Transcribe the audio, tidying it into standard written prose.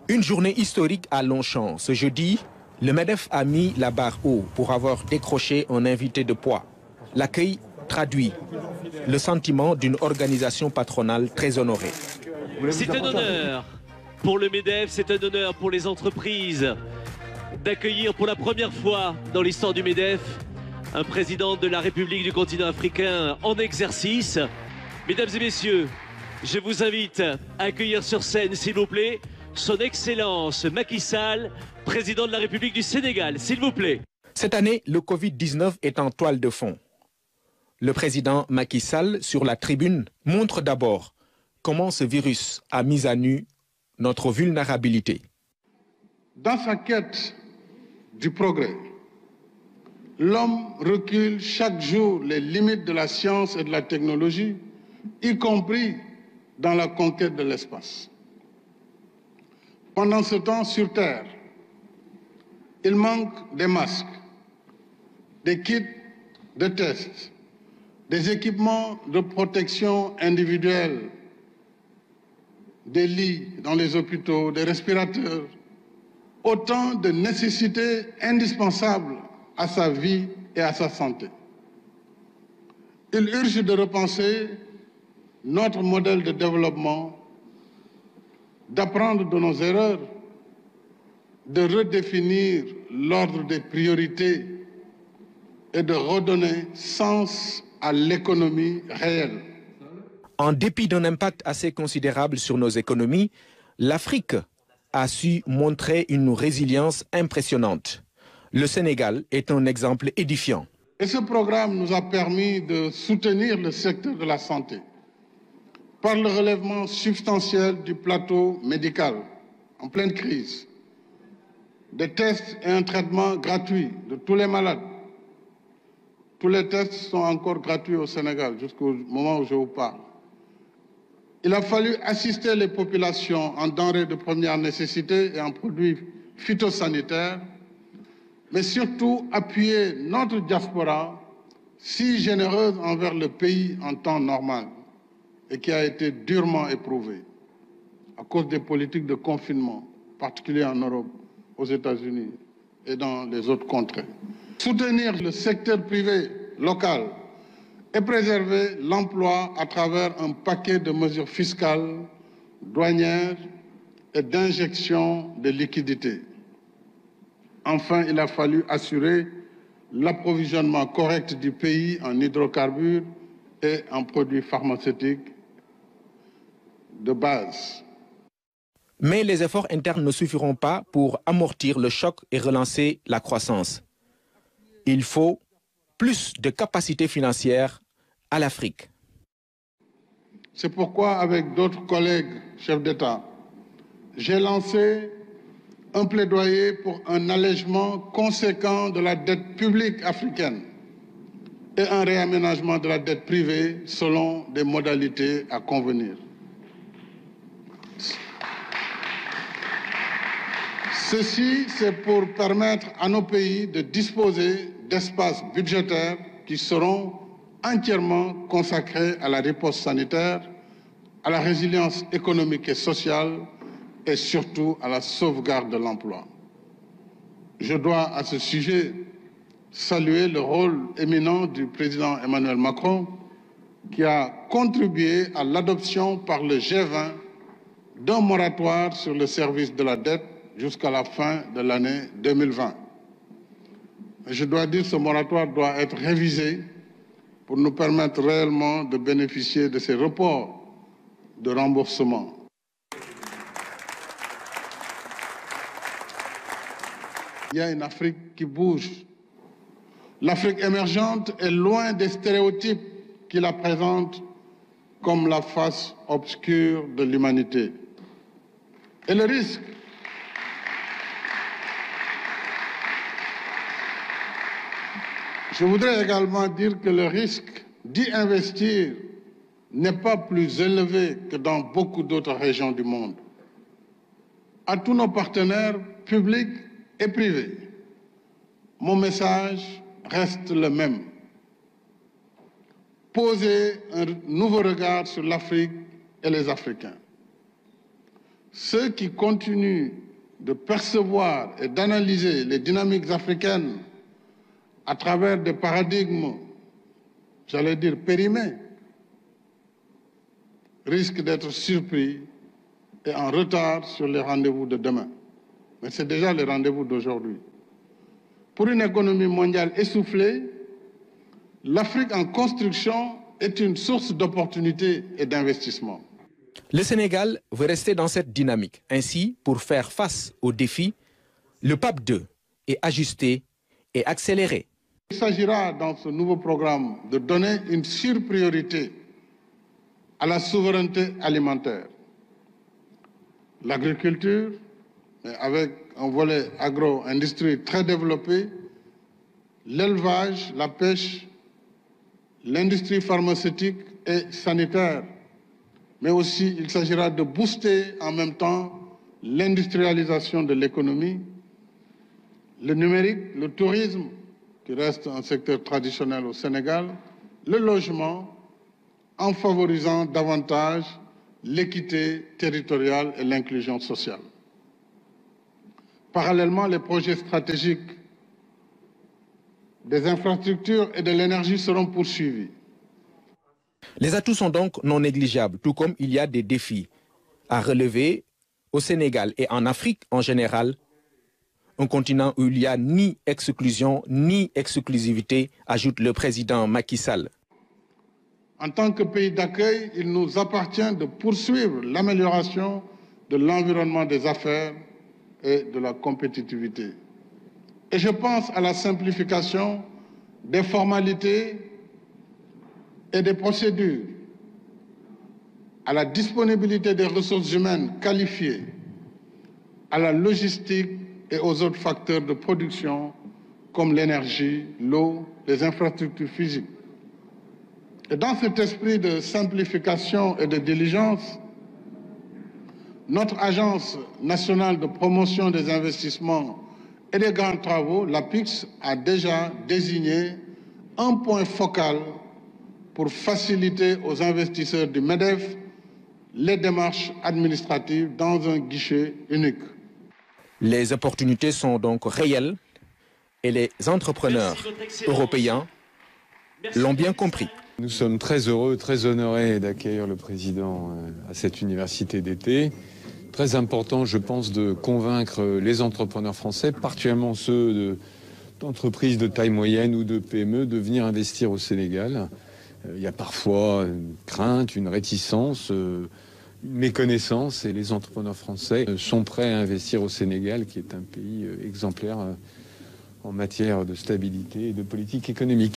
Une journée historique à Longchamp. Ce jeudi, le MEDEF a mis la barre haut pour avoir décroché un invité de poids. L'accueil traduit le sentiment d'une organisation patronale très honorée. C'est un honneur pour le MEDEF, c'est un honneur pour les entreprises d'accueillir pour la première fois dans l'histoire du MEDEF un président de la République du continent africain en exercice. Mesdames et messieurs, je vous invite à accueillir sur scène, s'il vous plaît, son Excellence Macky Sall, président de la République du Sénégal, s'il vous plaît. Cette année, le Covid-19 est en toile de fond. Le président Macky Sall, sur la tribune, montre d'abord comment ce virus a mis à nu notre vulnérabilité. Dans sa quête du progrès, l'homme recule chaque jour les limites de la science et de la technologie, y compris dans la conquête de l'espace. Pendant ce temps, sur Terre, il manque des masques, des kits de tests, des équipements de protection individuelle, des lits dans les hôpitaux, des respirateurs, autant de nécessités indispensables à sa vie et à sa santé. Il urge de repenser notre modèle de développement, d'apprendre de nos erreurs, de redéfinir l'ordre des priorités et de redonner sens à l'économie réelle. En dépit d'un impact assez considérable sur nos économies, l'Afrique a su montrer une résilience impressionnante. Le Sénégal est un exemple édifiant. Et ce programme nous a permis de soutenir le secteur de la santé par le relèvement substantiel du plateau médical en pleine crise, des tests et un traitement gratuit de tous les malades. Tous les tests sont encore gratuits au Sénégal jusqu'au moment où je vous parle. Il a fallu assister les populations en denrées de première nécessité et en produits phytosanitaires, mais surtout appuyer notre diaspora si généreuse envers le pays en temps normal et qui a été durement éprouvée à cause des politiques de confinement, particulièrement en Europe, aux États-Unis et dans les autres contrées. Soutenir le secteur privé local et préserver l'emploi à travers un paquet de mesures fiscales, douanières et d'injection de liquidités. Enfin, il a fallu assurer l'approvisionnement correct du pays en hydrocarbures et en produits pharmaceutiques de base. Mais les efforts internes ne suffiront pas pour amortir le choc et relancer la croissance. Il faut plus de capacités financières à l'Afrique. C'est pourquoi, avec d'autres collègues chefs d'État, j'ai lancé un plaidoyer pour un allègement conséquent de la dette publique africaine et un réaménagement de la dette privée selon des modalités à convenir. Ceci, c'est pour permettre à nos pays de disposer d'espaces budgétaires qui seront entièrement consacrés à la riposte sanitaire, à la résilience économique et sociale et surtout à la sauvegarde de l'emploi. Je dois à ce sujet saluer le rôle éminent du président Emmanuel Macron qui a contribué à l'adoption par le G20 d'un moratoire sur le service de la dette jusqu'à la fin de l'année 2020. Je dois dire que ce moratoire doit être révisé pour nous permettre réellement de bénéficier de ces reports de remboursement. Il y a une Afrique qui bouge. L'Afrique émergente est loin des stéréotypes qui la présentent comme la face obscure de l'humanité. Et le risque Je voudrais également dire que le risque d'y investir n'est pas plus élevé que dans beaucoup d'autres régions du monde. À tous nos partenaires publics et privés, mon message reste le même. poser un nouveau regard sur l'Afrique et les Africains. Ceux qui continuent de percevoir et d'analyser les dynamiques africaines à travers des paradigmes, j'allais dire périmés, risquent d'être surpris et en retard sur les rendez-vous de demain. Mais c'est déjà les rendez-vous d'aujourd'hui. Pour une économie mondiale essoufflée, l'Afrique en construction est une source d'opportunités et d'investissement. Le Sénégal veut rester dans cette dynamique. Ainsi, pour faire face aux défis, le PAP 2 est ajusté et accéléré. Il s'agira dans ce nouveau programme de donner une surpriorité à la souveraineté alimentaire. L'agriculture, avec un volet agro-industrie très développé, l'élevage, la pêche, l'industrie pharmaceutique et sanitaire. Mais aussi, il s'agira de booster en même temps l'industrialisation de l'économie, le numérique, le tourisme, qui reste un secteur traditionnel au Sénégal, le logement, en favorisant davantage l'équité territoriale et l'inclusion sociale. Parallèlement, les projets stratégiques des infrastructures et de l'énergie seront poursuivis. Les atouts sont donc non négligeables, tout comme il y a des défis à relever au Sénégal et en Afrique en général, un continent où il n'y a ni exclusion ni exclusivité, ajoute le président Macky Sall. En tant que pays d'accueil, il nous appartient de poursuivre l'amélioration de l'environnement des affaires et de la compétitivité. Et je pense à la simplification des formalités et des procédures, à la disponibilité des ressources humaines qualifiées, à la logistique et aux autres facteurs de production comme l'énergie, l'eau, les infrastructures physiques. Et dans cet esprit de simplification et de diligence, notre Agence nationale de promotion des investissements et des grands travaux, l'APIX, a déjà désigné un point focal pour faciliter aux investisseurs du MEDEF les démarches administratives dans un guichet unique. Les opportunités sont donc réelles et les entrepreneurs européens l'ont bien compris. Nous sommes très heureux, très honorés d'accueillir le président à cette université d'été. Très important, je pense, de convaincre les entrepreneurs français, particulièrement ceux d'entreprises de taille moyenne ou de PME, de venir investir au Sénégal. Il y a parfois une crainte, une réticence, une méconnaissance, et les entrepreneurs français sont prêts à investir au Sénégal, qui est un pays exemplaire en matière de stabilité et de politique économique.